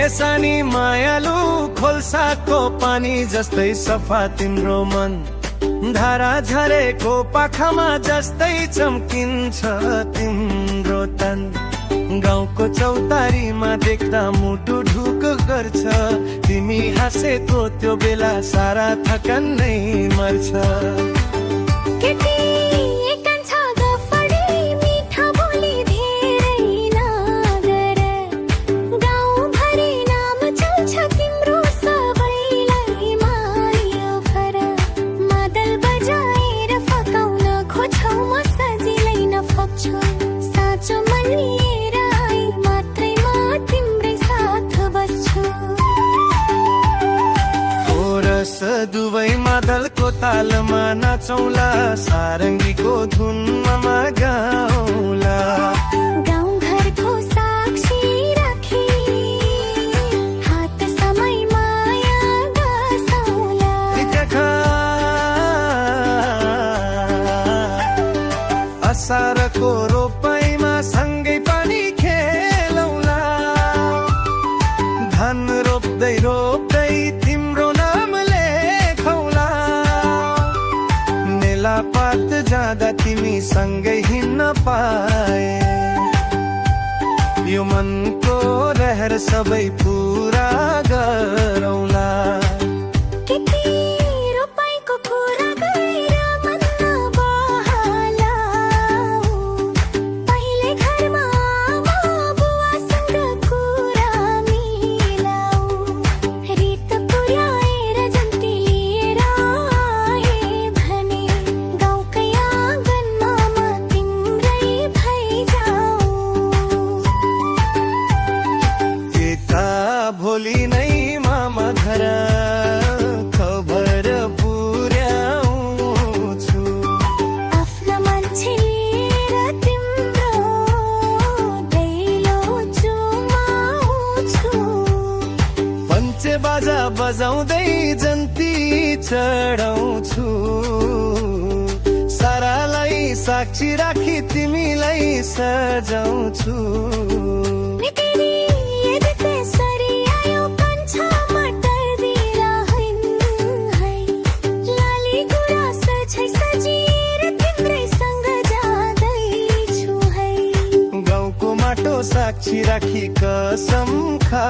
सानी मायालु खोल्साको पानी जस्तै सफा तिम्रो मन, धारा झरेको पाखामा जस्तै चम्किन्छ तिम्रो तन। गाउँको चौतारीमा देख्दा मुटु ढुक गर्छ, तिमी हाँसेको त्यो बेला सारा थकान नै मर्छ। दुवैमा दलको तालमा नाचौला, सारङ्गीको धुनमा गाउँला। गाउँ घरको साक्षी राखी हात समय माया गासौला। असारको रोपाइमा सँगै पानी खेलौला, धान रोप्दै रोप्दै तिम्रो पात जाँदा तिमी सँगै हिँड्न पाए। यो मनको रहर सबै पुरा गरौला। भोलि नै मामा घर खबर पुर्याउँछु, आफ्ना मान्छे लिएर तिम्रो दैलो चुमाउँछु। पञ्चे बाजा बजाउँदै जन्ती चढाउँछु, सारालाई साक्षी राखी तिमीलाई सजाउँछु। साक्षी राखी कसम खा